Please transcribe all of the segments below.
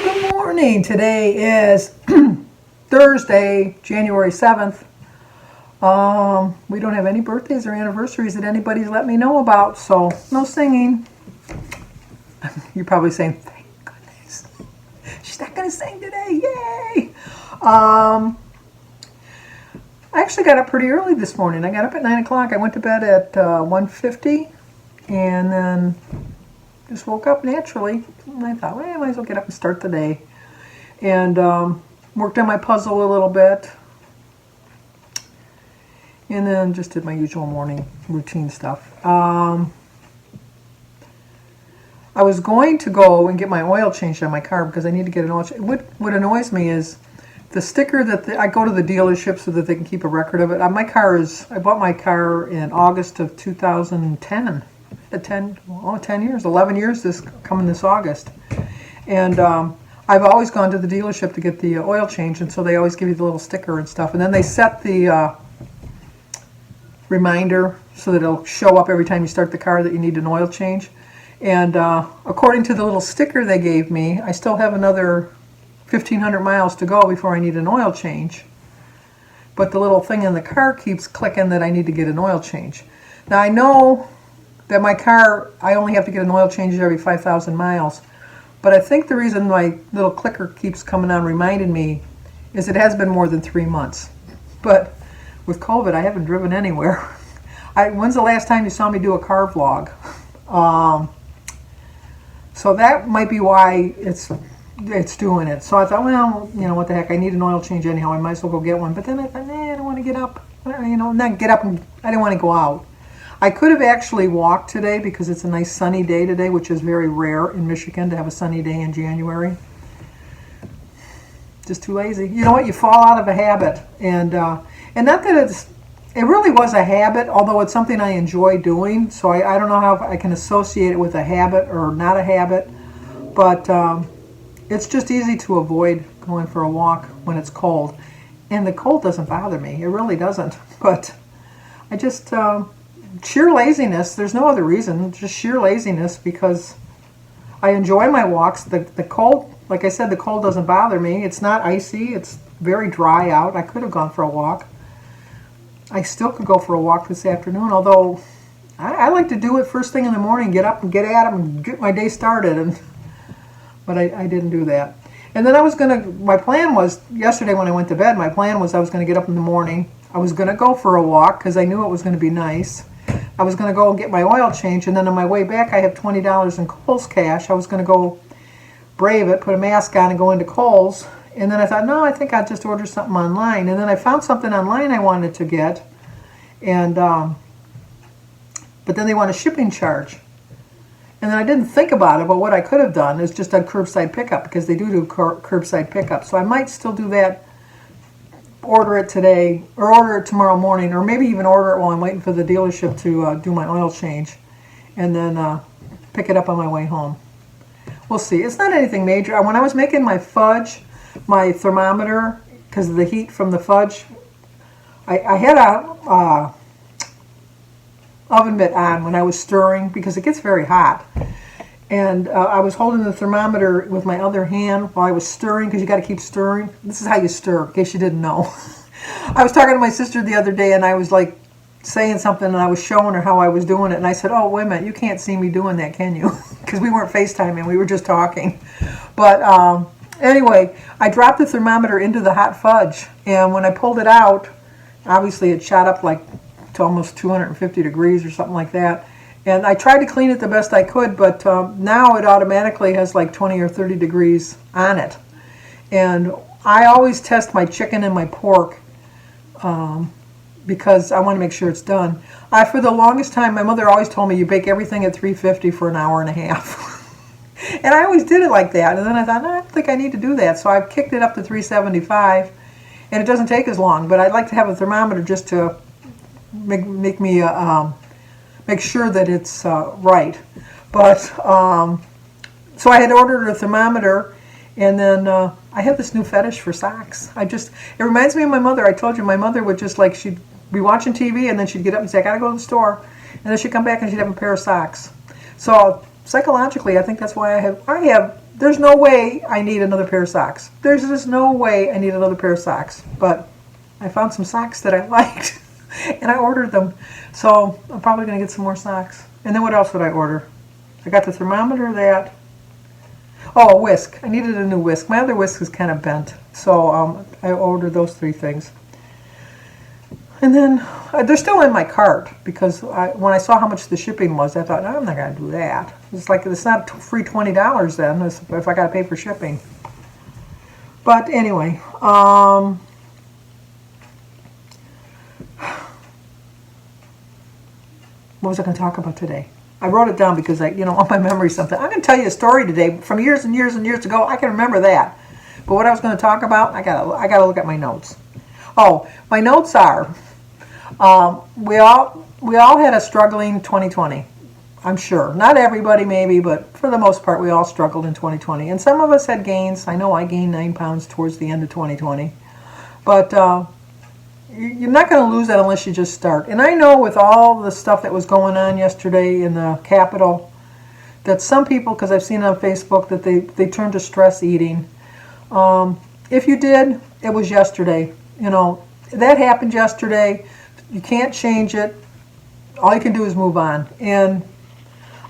Good morning. Today is Thursday, January 7th. We don't have any birthdays or anniversaries that anybody's let me know about, so no singing. You're probably saying, thank goodness. She's not going to sing today. Yay! I actually got up pretty early this morning. I got up at 9 o'clock. I went to bed at 1:50 and then just woke up naturally. And I thought, well, I might as well get up and start the day. And worked on my puzzle a little bit. And then just did my usual morning routine stuff. I was going to go and get my oil changed on my car because I need to get an oil change. What annoys me is the sticker that I go to the dealership so that they can keep a record of it. I bought my car in August of 2010. 10 years, 11 years coming this August. And I've always gone to the dealership to get the oil change, and so they always give you the little sticker and stuff. And then they set the reminder so that it'll show up every time you start the car that you need an oil change. And according to the little sticker they gave me, I still have another 1,500 miles to go before I need an oil change. But the little thing in the car keeps clicking that I need to get an oil change. Now I know that my car, I only have to get an oil change every 5,000 miles. But I think the reason my little clicker keeps coming on reminding me is it has been more than 3 months. But with COVID, I haven't driven anywhere. When's the last time you saw me do a car vlog? So that might be why it's doing it. So I thought, well, you know, what the heck, I need an oil change anyhow. I might as well go get one. But then I thought, I don't want to get up. Not get up, and I didn't want to go out. I could have actually walked today because it's a nice sunny day today, which is very rare in Michigan to have a sunny day in January. Just too lazy. You know what? You fall out of a habit, and not that it really was a habit, although it's something I enjoy doing. So I don't know how I can associate it with a habit or not a habit, but it's just easy to avoid going for a walk when it's cold, and the cold doesn't bother me. It really doesn't. But I just sheer laziness. There's no other reason. Just sheer laziness because I enjoy my walks. The cold, like I said, the cold doesn't bother me. It's not icy. It's very dry out. I could have gone for a walk. I still could go for a walk this afternoon, although I like to do it first thing in the morning, get up and get at 'em and get my day started. But I didn't do that. And then my plan was, yesterday when I went to bed, my plan was I was going to get up in the morning. I was going to go for a walk because I knew it was going to be nice. I was going to go and get my oil change, and then on my way back I have $20 in Kohl's cash. I was going to go brave it, put a mask on, and go into Kohl's. And then I thought, no, I think I'll just order something online. And then I found something online I wanted to get, and but then they want a shipping charge. And then I didn't think about it, but what I could have done is just done curbside pickup, because they do curbside pickup. So I might still do that, order it today, or order it tomorrow morning, or maybe even order it while I'm waiting for the dealership to do my oil change, and then pick it up on my way home. We'll see. It's not anything major. When I was making my fudge, my thermometer, because of the heat from the fudge, I had a oven mitt on when I was stirring because it gets very hot. And I was holding the thermometer with my other hand while I was stirring, because you got to keep stirring. This is how you stir, in case you didn't know. I was talking to my sister the other day, and I was like saying something, and I was showing her how I was doing it. And I said, oh, wait a minute, you can't see me doing that, can you? Because we weren't FaceTiming, we were just talking. But anyway, I dropped the thermometer into the hot fudge, and when I pulled it out, obviously it shot up like to almost 250 degrees or something like that. And I tried to clean it the best I could, but now it automatically has like 20 or 30 degrees on it. And I always test my chicken and my pork because I want to make sure it's done. For the longest time, my mother always told me you bake everything at 350 for an hour and a half. And I always did it like that. And then I thought, no, I don't think I need to do that. So I've kicked it up to 375, and it doesn't take as long. But I'd like to have a thermometer just to make me make sure that it's right. But so I had ordered a thermometer, and then I have this new fetish for socks. It reminds me of my mother. I told you my mother would just like, she'd be watching TV, and then she'd get up and say, I gotta go to the store, and then she'd come back and she'd have a pair of socks. So psychologically, I think that's why I have there's no way I need another pair of socks. There's just no way I need another pair of socks. But I found some socks that I liked, and I ordered them. So I'm probably going to get some more socks. And then what else would I order? I got the thermometer, that. Oh, a whisk. I needed a new whisk. My other whisk is kind of bent. So I ordered those 3 things. And then they're still in my cart because when I saw how much the shipping was, I thought, no, I'm not going to do that. It's like it's not free $20 then if I got to pay for shipping. But anyway, what was I going to talk about today? I wrote it down because on my memory something. I'm going to tell you a story today from years and years and years ago. I can remember that. But what I was going to talk about, I got to look at my notes. Oh, my notes are. We all had a struggling 2020, I'm sure. Not everybody maybe, but for the most part we all struggled in 2020. And some of us had gains. I know I gained 9 pounds towards the end of 2020. But you're not going to lose that unless you just start. And I know with all the stuff that was going on yesterday in the Capitol, that some people, because I've seen it on Facebook, that they turned to stress eating. If you did, it was yesterday. That happened yesterday. You can't change it. All you can do is move on. And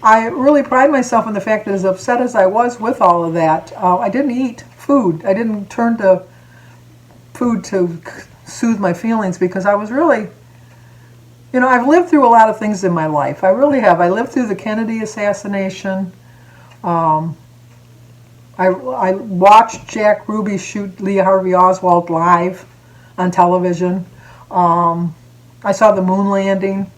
I really pride myself in the fact that as upset as I was with all of that, I didn't eat food. I didn't turn to food to soothe my feelings because I was really, I've lived through a lot of things in my life. I really have. I lived through the Kennedy assassination. I watched Jack Ruby shoot Lee Harvey Oswald live on television. I saw the moon landing.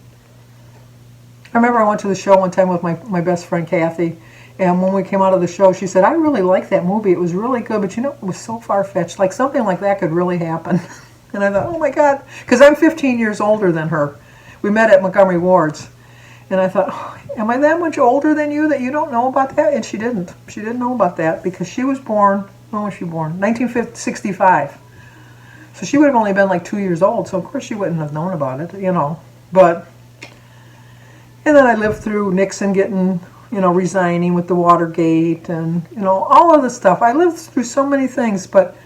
I remember I went to the show one time with my best friend Kathy, and when we came out of the show, she said, I really liked that movie. It was really good, but it was so far-fetched. Like something like that could really happen. And I thought, oh my God, because I'm 15 years older than her. We met at Montgomery Ward's. And I thought, oh, am I that much older than you that you don't know about that? And she didn't. She didn't know about that because she was born, when was she born? 1965. So she would have only been like 2 years old, so of course she wouldn't have known about it, But, and then I lived through Nixon getting, resigning with the Watergate and, all of this stuff. I lived through so many things, but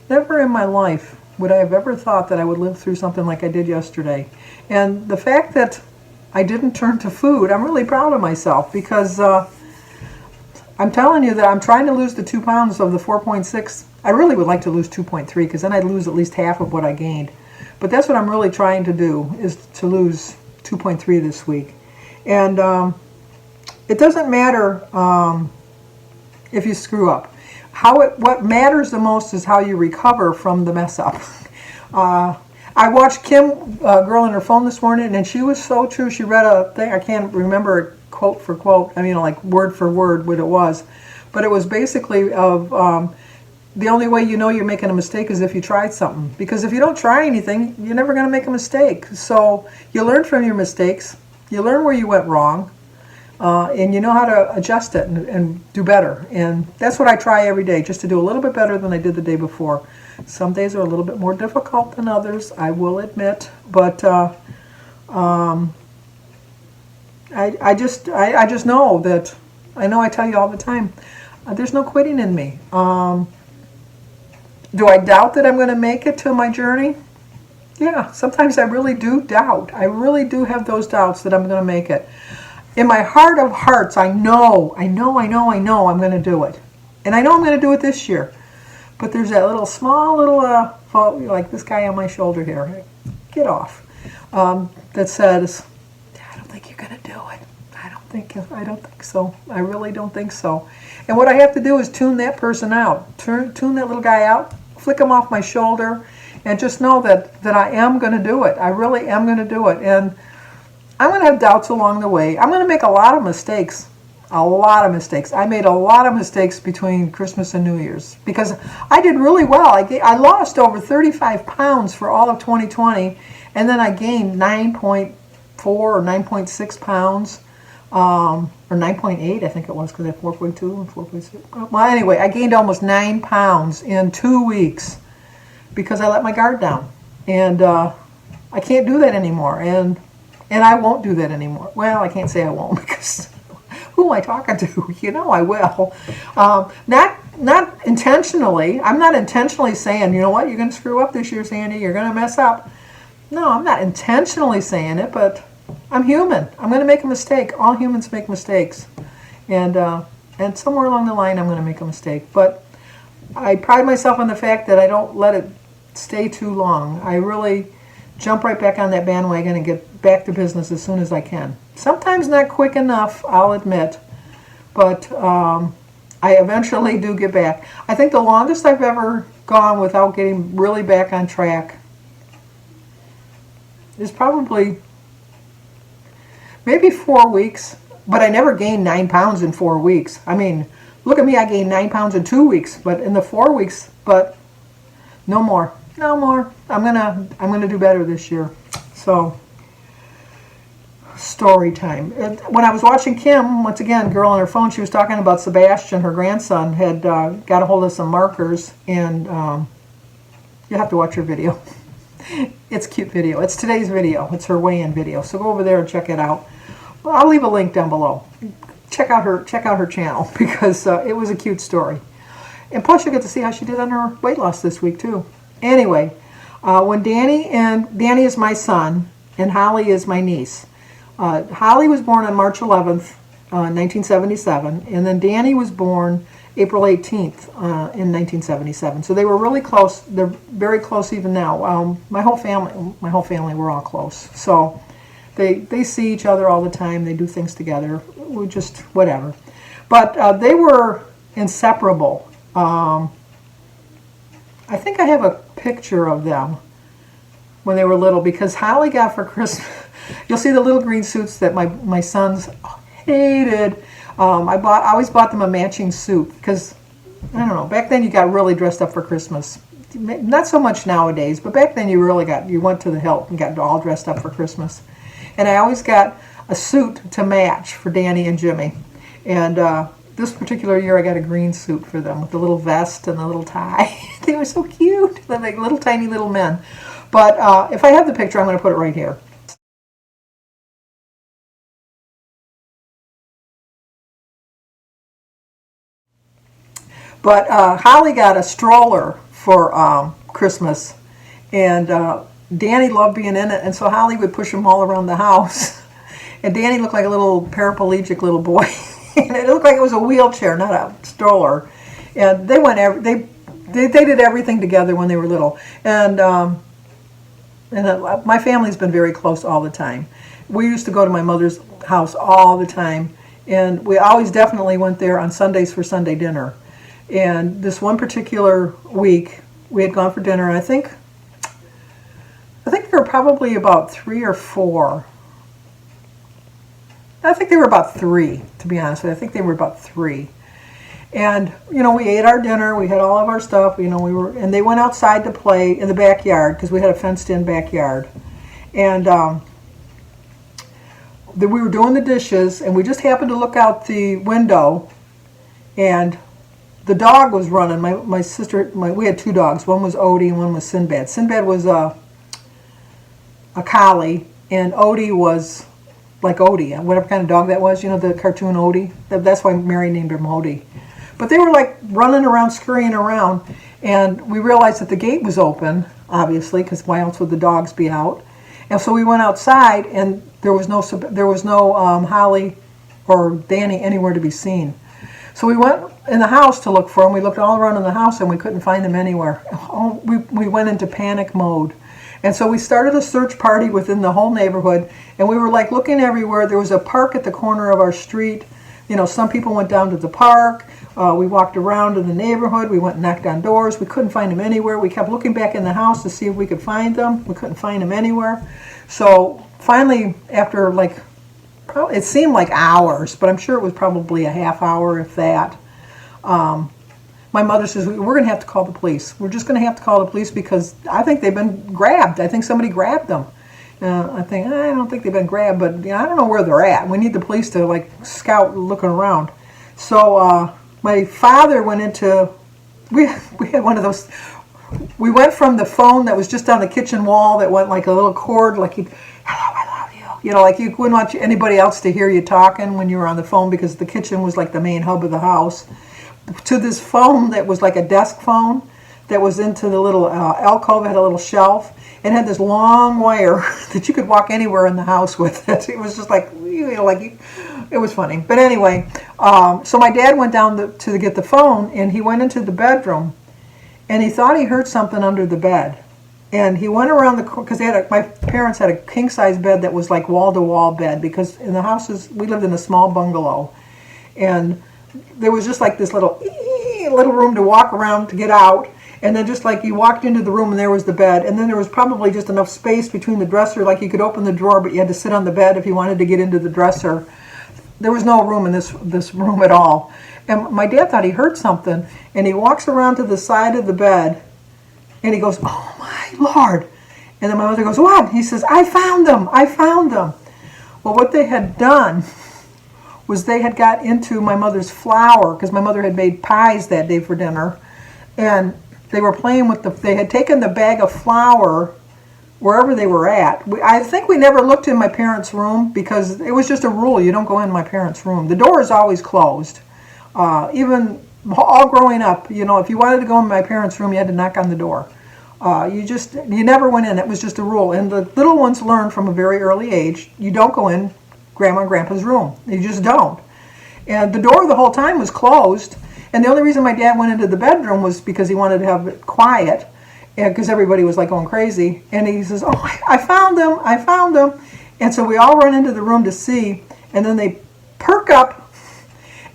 never in my life would I have ever thought that I would live through something like I did yesterday. And the fact that I didn't turn to food, I'm really proud of myself because I'm telling you that I'm trying to lose the 2 pounds of the 4.6. I really would like to lose 2.3 because then I'd lose at least half of what I gained. But that's what I'm really trying to do, is to lose 2.3 this week. And it doesn't matter if you screw up. What matters the most is how you recover from the mess up. I watched Kim, Girl in Her Phone this morning, and she was so true. She read a thing, I can't remember it quote for quote, like word for word what it was. But it was basically of the only way you know you're making a mistake is if you tried something. Because if you don't try anything, you're never going to make a mistake. So you learn from your mistakes. You learn where you went wrong. And you know how to adjust it and do better. And that's what I try every day, just to do a little bit better than I did the day before. Some days are a little bit more difficult than others, I will admit. But I just know that, I tell you all the time, there's no quitting in me. Do I doubt that I'm going to make it to my journey? Yeah, sometimes I really do doubt. I really do have those doubts that I'm going to make it. In my heart of hearts, I know I'm going to do it. And I know I'm going to do it this year. But there's that small little, like this guy on my shoulder here, get off, that says, I don't think you're going to do it. I don't think so. I really don't think so. And what I have to do is tune that person out, tune that little guy out, flick him off my shoulder, and just know that I am going to do it. I really am going to do it. And I'm going to have doubts along the way. I'm going to make a lot of mistakes. A lot of mistakes. I made a lot of mistakes between Christmas and New Year's because I did really well. I lost over 35 pounds for all of 2020, and then I gained 9.4 or 9.6 pounds, or 9.8, I think it was, because I had 4.2 and 4.6. Well, anyway, I gained almost 9 pounds in 2 weeks because I let my guard down. And I can't do that anymore. And I won't do that anymore. Well, I can't say I won't because who am I talking to? You know I will. Not intentionally. I'm not intentionally saying, you know what, you're going to screw up this year, Sandy. You're going to mess up. No, I'm not intentionally saying it, but I'm human. I'm going to make a mistake. All humans make mistakes. And somewhere along the line, I'm going to make a mistake. But I pride myself on the fact that I don't let it stay too long. I really jump right back on that bandwagon and get back to business as soon as I can. Sometimes not quick enough, I'll admit, but I eventually do get back. I think the longest I've ever gone without getting really back on track is probably maybe 4 weeks, but I never gained 9 pounds in 4 weeks. I mean, look at me, I gained 9 pounds in 2 weeks, but in the 4 weeks, but no more. No more. I'm gonna do better this year. So, story time. When I was watching Kim, once again, girl on her phone, she was talking about Sebastian, her grandson, had got a hold of some markers, and you have to watch her video. It's a cute video. It's today's video. It's her weigh-in video. So go over there and check it out. Well, I'll leave a link down below. Check out her channel because it was a cute story. And plus you get to see how she did on her weight loss this week too. Anyway, when Danny is my son and Holly is my niece. Holly was born on March 11th, 1977, and then Danny was born April 18th in 1977. So they were really close. They're very close even now. My whole family, we're all close. So they see each other all the time. They do things together. We just whatever. But they were inseparable. I think I have a picture of them when they were little because Holly got for Christmas. You'll see the little green suits that my sons hated. I always bought them a matching suit because, I don't know, back then you got really dressed up for Christmas. Not so much nowadays, but back then you went to the hilt and got all dressed up for Christmas. And I always got a suit to match for Danny and Jimmy. And this particular year I got a green suit for them with the little vest and the little tie. They were so cute. They're like little tiny little men. But if I have the picture, I'm going to put it right here. But Holly got a stroller for Christmas, and Danny loved being in it, and so Holly would push him all around the house. And Danny looked like a little paraplegic little boy. And it looked like it was a wheelchair, not a stroller. And they did everything together when they were little. And my family's been very close all the time. We used to go to my mother's house all the time, and we always definitely went there on Sundays for Sunday dinner. And this one particular week, we had gone for dinner, and I think there were probably about 3 or 4. I think they were about 3, to be honest with you. I think they were about 3. And, you know, we ate our dinner, we had all of our stuff, you know, and they went outside to play in the backyard, because we had a fenced-in backyard. And we were doing the dishes, and we just happened to look out the window, and the dog was running. My sister, we had 2 dogs. One was Odie and one was Sinbad. Sinbad was a collie, and Odie was like Odie, whatever kind of dog that was. You know, the cartoon Odie? That's why Mary named him Odie. But they were like running around, scurrying around, and we realized that the gate was open, obviously, because why else would the dogs be out? And so we went outside, and there was no Holly or Danny anywhere to be seen. So we went in the house to look for them. We looked all around in the house and we couldn't find them anywhere. We went into panic mode. And so we started a search party within the whole neighborhood, and we were like looking everywhere. There was a park at the corner of our street. You know, some people went down to the park. We walked around in the neighborhood. We went and knocked on doors. We couldn't find them anywhere. We kept looking back in the house to see if we could find them. We couldn't find them anywhere. So finally, after it seemed like hours, but I'm sure it was probably a half hour, if that. My mother says, we're going to have to call the police. We're just going to have to call the police because I think they've been grabbed. I think somebody grabbed them. I don't think they've been grabbed, but I don't know where they're at. We need the police to scout looking around. So my father went into, we had one of those, we went from the phone that was just on the kitchen wall that went like a little cord, like hello, I love you. You know, like you wouldn't want anybody else to hear you talking when you were on the phone because the kitchen was like the main hub of the house. To this phone that was like a desk phone that was into the little alcove, it had a little shelf, and had this long wire that you could walk anywhere in the house with it. It was just like, you know, like it was funny. But anyway, so my dad went down to get the phone, and he went into the bedroom, and he thought he heard something under the bed. And he went around because my parents had a king-size bed that was like wall-to-wall bed, because in the houses, we lived in a small bungalow. And there was just like this little room to walk around to get out. And then just like you walked into the room and there was the bed. And then there was probably just enough space between the dresser, like you could open the drawer, but you had to sit on the bed if you wanted to get into the dresser. There was no room in this room at all. And my dad thought he heard something. And he walks around to the side of the bed. And he goes, "Oh my Lord." And then my mother goes, "What?" He says, "I found them. I found them." Well, what they had done was they had got into my mother's flour, because my mother had made pies that day for dinner. And they were playing with they had taken the bag of flour wherever they were at. I think we never looked in my parents' room because it was just a rule. You don't go in my parents' room. The door is always closed. Even all growing up, you know, if you wanted to go in my parents' room, you had to knock on the door. You never went in. It was just a rule. And the little ones learned from a very early age, you don't go in Grandma and Grandpa's room. You just don't. And the door the whole time was closed. And the only reason my dad went into the bedroom was because he wanted to have it quiet, because everybody was like going crazy. And he says, "Oh, I found them. I found them." And so we all run into the room to see. And then they perk up.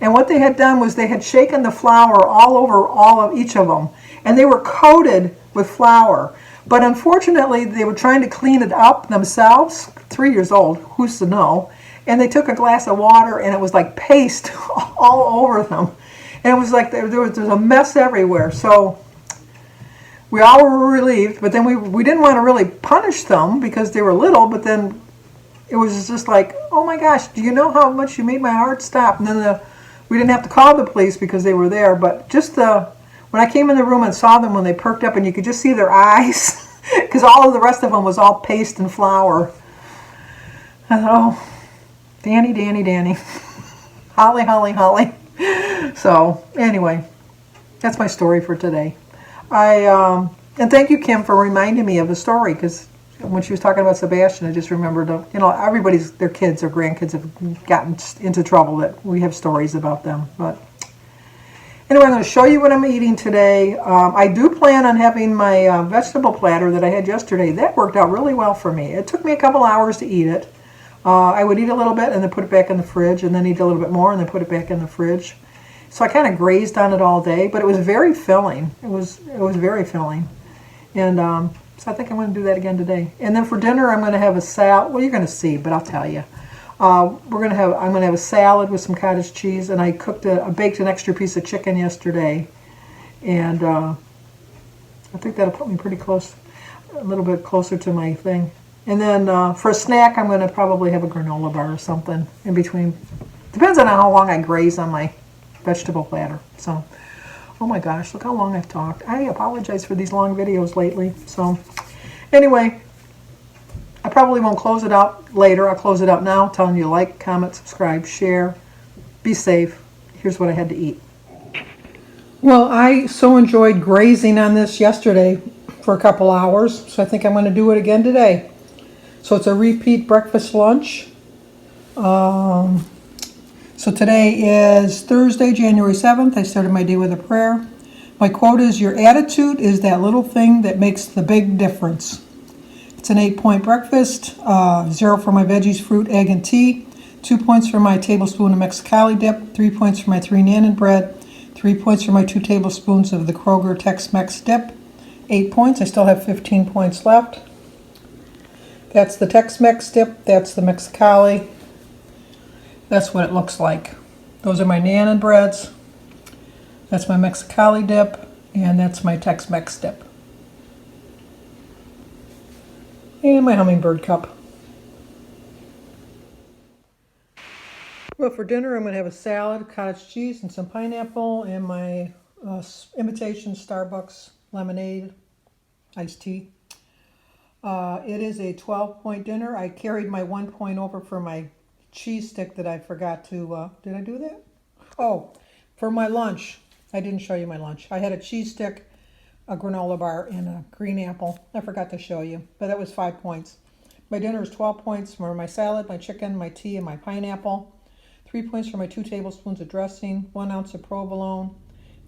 And what they had done was they had shaken the flour all over all of each of them. And they were coated with flour. But unfortunately, they were trying to clean it up themselves. 3 years old, who's to know? And they took a glass of water, and it was like paste all over them. And it was like there was a mess everywhere. So we all were relieved. But then we didn't want to really punish them because they were little. But then it was just like, "Oh my gosh, do you know how much you made my heart stop?" And then we didn't have to call the police because they were there. But just when I came in the room and saw them when they perked up, and you could just see their eyes, because all of the rest of them was all paste and flour. I thought, "Oh, Danny, Danny, Danny. Holly, Holly, Holly." So anyway, that's my story for today. And thank you, Kim, for reminding me of the story, because when she was talking about Sebastian, I just remembered, you know, their kids or grandkids have gotten into trouble that we have stories about them. But anyway, I'm going to show you what I'm eating today. I do plan on having my vegetable platter that I had yesterday. That worked out really well for me. It took me a couple hours to eat it. I would eat a little bit and then put it back in the fridge, and then eat a little bit more and then put it back in the fridge. So I kind of grazed on it all day, but it was very filling. It was very filling. And so I think I'm going to do that again today. And then for dinner, I'm going to have a salad. Well, you're going to see, but I'll tell you. I'm going to have a salad with some cottage cheese, and I baked an extra piece of chicken yesterday, and I think that'll put me pretty close, a little bit closer to my thing. And then for a snack, I'm going to probably have a granola bar or something in between. Depends on how long I graze on my vegetable platter. So, oh my gosh, look how long I've talked. I apologize for these long videos lately. So, anyway, I probably won't close it out later. I'll close it out now, telling you to like, comment, subscribe, share. Be safe. Here's what I had to eat. Well, I so enjoyed grazing on this yesterday for a couple hours, so I think I'm going to do it again today. So it's a repeat breakfast lunch. So today is Thursday, January 7th. I started my day with a prayer. My quote is, "Your attitude is that little thing that makes the big difference." It's an 8-point breakfast. 0 for my veggies, fruit, egg, and tea. 2 points for my tablespoon of Mexicali dip. 3 points for my 3 naan bread. 3 points for my 2 tablespoons of the Kroger Tex-Mex dip. 8 points. I still have 15 points left. That's the Tex-Mex dip. That's the Mexicali. That's what it looks like. Those are my naan breads. That's my Mexicali dip. And that's my Tex-Mex dip. And my hummingbird cup. Well, for dinner, I'm going to have a salad, cottage cheese, and some pineapple, and my imitation Starbucks lemonade, iced tea. It is a 12-point dinner. I carried my 1 point over for my cheese stick that I forgot to, did I do that? Oh, for my lunch. I didn't show you my lunch. I had a cheese stick, a granola bar, and a green apple. I forgot to show you, but that was 5 points. My dinner is 12 points for my salad, my chicken, my tea, and my pineapple. 3 points for my 2 tablespoons of dressing, 1 ounce of provolone,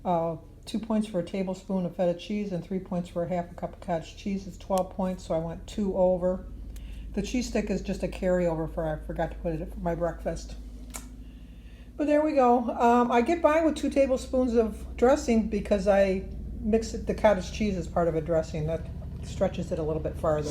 2 points for a tablespoon of feta cheese, and 3 points for a half a cup of cottage cheese. It's 12 points, so I went 2 over. The cheese stick is just a carryover for, I forgot to put it for my breakfast. But there we go. I get by with 2 tablespoons of dressing because I mix the cottage cheese as part of a dressing. That stretches it a little bit farther.